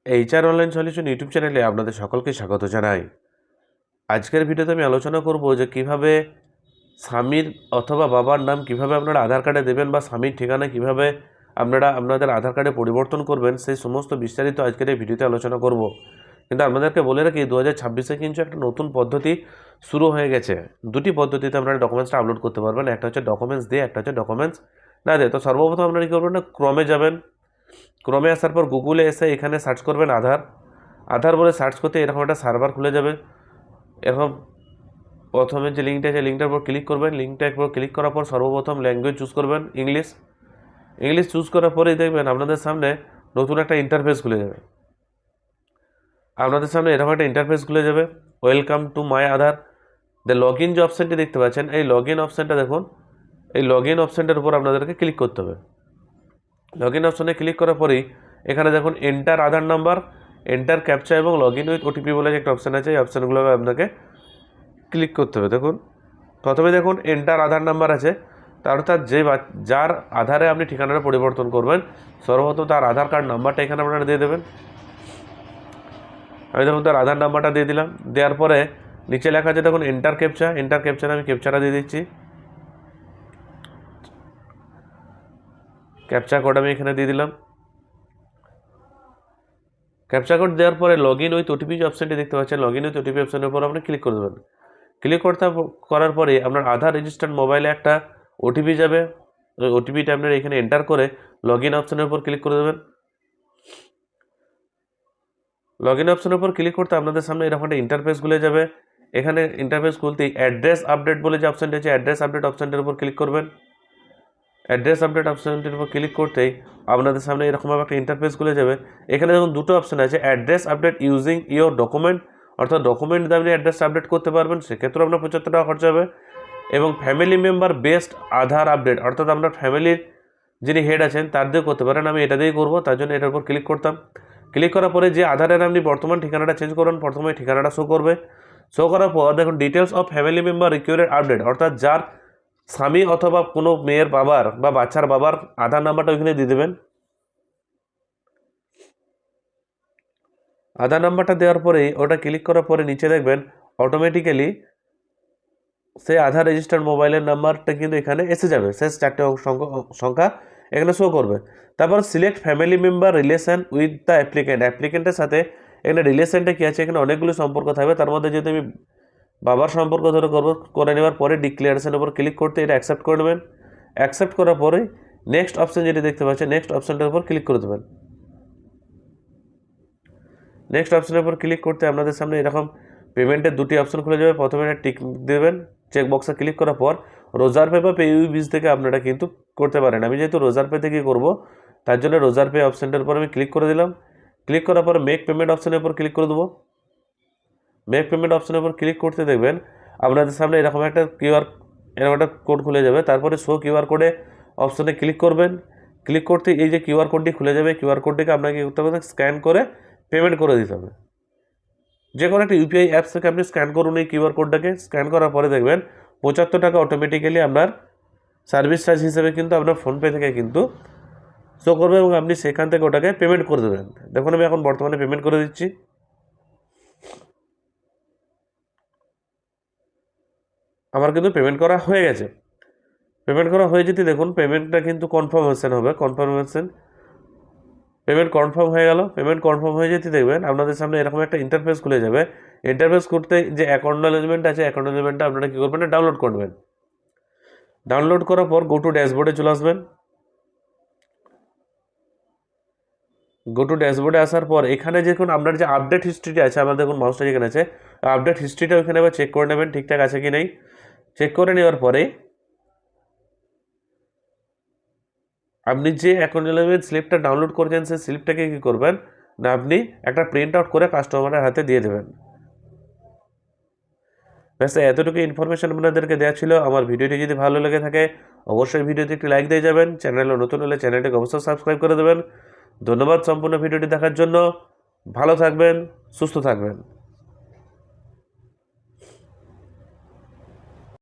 HR online solution YouTube চ্যানেলে আপনাদের সকলকে স্বাগত জানাই। আজকের ভিডিওতে আমি আলোচনা করব যে কিভাবে স্বামীর অথবা বাবার নাম কিভাবে আপনারা আধার কার্ডে দেবেন বা স্বামীর ঠিকানা কিভাবে আপনারা আপনাদের আধার কার্ডে পরিবর্তন করবেন, সেই সমস্ত বিস্তারিত আজকের এই ভিডিওতে আলোচনা করব। কিন্তু আপনাদেরকে বলে রাখি 2026-এ কিন্তু একটা নতুন পদ্ধতি শুরু হয়ে গেছে। দুটি পদ্ধতিতে আপনারা ডকুমেন্টসটা আপলোড করতে পারবেন, একটা হচ্ছে ডকুমেন্টস দিয়ে, একটা হচ্ছে ডকুমেন্টস না দিয়ে। তো সর্বপ্রথম আপনারা কী করবেন না, ক্রমে যাবেন। ক্রমে আসার পর গুগলে এসে এখানে সার্চ করবেন আধার বলে সার্চ করতে এরকম একটা সার্ভার খুলে যাবে। এরকম প্রথমে যে লিঙ্কটা আছে লিঙ্কটার উপর ক্লিক করবেন। লিঙ্কটার উপর ক্লিক করার পর সর্বপ্রথম ল্যাঙ্গুয়েজ চুজ করবেন ইংলিশ চুজ করার পরেই দেখবেন আপনাদের সামনে নতুন একটা ইন্টারফেস খুলে যাবে। Welcome to my Aadhaar. Log in যে অপশানটি দেখতে পাচ্ছেন, এই লগ ইন অপশানটা দেখুন। এই লগ ইন অপশানটার উপর আপনাদেরকে ক্লিক করতে হবে। লগ ইন অপশানে ক্লিক করার পরেই এখানে দেখুন এন্টার আধার নাম্বার, এন্টার ক্যাপচা এবং লগ ইন উইথ ওটিপি বলে যে একটা অপশান আছে, এই অপশানগুলো আপনাকে ক্লিক করতে হবে। দেখুন প্রথমে দেখুন এন্টার আধার নাম্বার আছে, তার অর্থাৎ যার আধারে আপনি ঠিকানাটা পরিবর্তন করবেন সর্বপ্রথম তার আধার কার্ড নাম্বারটা এখানে আপনারা দিয়ে দেবেন। আমি দেখুন তার আধার নাম্বারটা দিয়ে দিলাম। দেওয়ার পরে নিচে লেখা আছে দেখুন এন্টার ক্যাপচারে আমি ক্যাপচাটা দিয়ে দিচ্ছি। ক্যাপচা কোড আমি এখানে দিয়ে দিলাম। ক্যাপচা কোড দেওয়ার পরে লগ ইন উইথ ওটিপি যে অপশানটি দেখতে পাচ্ছেন, লগ ইন উইথ ওটিপি অপশানের উপর আপনি ক্লিক করে দেবেন। ক্লিক করার পরে আপনার আধার রেজিস্টার্ড মোবাইলে একটা ওটিপি যাবে। ওই ওটিপিটা আপনারা এখানে এন্টার করে লগ ইন অপশানের উপর ক্লিক করে দেবেন। লগ ইন অপশানের উপর ক্লিক করতে আপনাদের সামনে এরকম একটা ইন্টারফেস খুলে যাবে। এখানে ইন্টারফেস খুলতেই অ্যাড্রেস আপডেট বলে যে অপশানটি আছে, অ্যাড্রেস আপডেট অপশানটির উপর ক্লিক করবেন। অ্যাড্রেস আপডেট অপশানটির উপর ক্লিক করতেই আপনাদের সামনে এরকমভাবে একটা ইন্টারফেস খুলে যাবে। এখানে দেখুন দুটো অপশান আছে, address update using your document, অর্থাৎ ডকুমেন্ট দিয়ে আপনি অ্যাড্রেস আপডেট করতে পারবেন, সেক্ষেত্রেও আপনার 75 টাকা খরচা হবে। এবং ফ্যামিলি মেম্বার বেস্ট আধার আপডেট, অর্থাৎ আপনার ফ্যামিলির যিনি হেড আছেন তার দিয়ে করতে পারেন। আমি এটা দিয়েই করবো, তার জন্য এটার উপর ক্লিক করতাম। ক্লিক করার পরে যে আধারের আপনি বর্তমান ঠিকানাটা চেঞ্জ করবেন, প্রথমে ঠিকানাটা শো করবে। শো করার পর দেখুন details of family member required update, অর্থাৎ যার স্বামী অথবা কোনো মেয়ের বাবার বা বাচ্চার বাবার আধার নাম্বারটা ওইখানে দিয়ে দেবেন। আধার নাম্বারটা দেওয়ার পরেই ওটা ক্লিক করার পরে নিচে দেখবেন অটোমেটিক্যালি সেই আধার রেজিস্টার্ড মোবাইলের নাম্বারটা কিন্তু এখানে এসে যাবে, শেষ 4টে সংখ্যা এখানে শো করবে। তারপর select family member relation with the অ্যাপ্লিকেন্টের সাথে এখানে রিলেশনটা কী আছে, এখানে অনেকগুলো সম্পর্ক থাকবে। তার মধ্যে যেহেতু আমি বাবার সম্পর্ক ধরে করে নেওয়ার পরে ডিক্লারেশনের উপর ক্লিক করতে এটা অ্যাকসেপ্ট করে নেবেন। অ্যাকসেপ্ট করার পরে নেক্সট অপশান যেটি দেখতে পাচ্ছেন, নেক্সট অপশানটার উপর ক্লিক করে দেবেন। নেক্সট অপশানের উপর ক্লিক করতে আপনাদের সামনে এরকম পেমেন্টের দুটি অপশান খুলে যাবে। প্রথমে একটা টিক দেবেন, চেকবক্সে ক্লিক করার পর রোজার পে বা পেইউবিজ থেকে আপনারা কিন্তু করতে পারেন। আমি যেহেতু রোজার পে থেকে করবো তার জন্য রোজার পে অপশানটার উপর আমি ক্লিক করে দিলাম। ক্লিক করার পর মেক পেমেন্ট অপশানের উপর ক্লিক করে দেবো। মেক পেমেন্ট অপশানের উপর ক্লিক করতে দেখবেন আপনাদের সামনে এরকম একটা কোড খুলে যাবে। তারপরে শো কিউআর কোডে অপশানে ক্লিক করবেন। ক্লিক করতে এই যে কিউআর কোডটি খুলে যাবে, কিউআর কোডটিকে আপনাকে করতে হবে স্ক্যান করে পেমেন্ট করে দিতে হবে। যে কোনো একটা ইউপিআই অ্যাপস থেকে আপনি স্ক্যান করুন এই কিউআর কোডটাকে। স্ক্যান করার পরে দেখবেন 75 টাকা অটোমেটিক্যালি আপনার সার্ভিস চার্জ হিসেবে কিন্তু আপনার ফোনপে থেকে কিন্তু শো করবে এবং আপনি সেখান থেকে ওটাকে পেমেন্ট করে দেবেন। দেখুন আমি এখন বর্তমানে পেমেন্ট করে দিচ্ছি। আমার কিন্তু পেমেন্ট করা হয়ে গেছে। পেমেন্ট করা হয়ে যেতে দেখুন পেমেন্টটা কিন্তু কনফার্মেশন হবে। পেমেন্ট কনফার্ম হয়ে গেল। পেমেন্ট কনফার্ম হয়ে যেতে দেখবেন আপনাদের সামনে এরকম একটা ইন্টারফেস খুলে যাবে। ইন্টারফেস করতে যে অ্যাকনোলেজমেন্ট আছে, অ্যাকনোলেজমেন্টটা আপনারা কী করবেন, ডাউনলোড করবেন। ডাউনলোড করার পর গো টু ড্যাশবোর্ডে চলে আসবেন। গো টু ড্যাশবোর্ডে আসার পর এখানে দেখুন আপনার যে আপডেট হিস্ট্রিটা আছে, আমাদের দেখুন মাউসটা যেখানে আছে আপডেট হিস্ট্রিটা ওইখানে আবার চেক করে নেবেন ঠিকঠাক আছে কি নেই। চেক করে নেওয়ার পরে আপনি যে অ্যাকনোলেজমেন্ট স্লিপটা ডাউনলোড করেছেন সেই স্লিপটাকে কী করবেন না, আপনি একটা প্রিন্ট আউট করে কাস্টমারের হাতে দিয়ে দেবেন। ব্যাস এতটুকু ইনফরমেশন আপনাদেরকে দেওয়া ছিল। আমার ভিডিওটি যদি ভালো লেগে থাকে অবশ্যই ভিডিওতে একটি লাইক দিয়ে যাবেন। চ্যানেলে নতুন হলে চ্যানেলটিকে অবশ্যই সাবস্ক্রাইব করে দেবেন। ধন্যবাদ সম্পূর্ণ ভিডিওটি দেখার জন্য। ভালো থাকবেন, সুস্থ থাকবেন।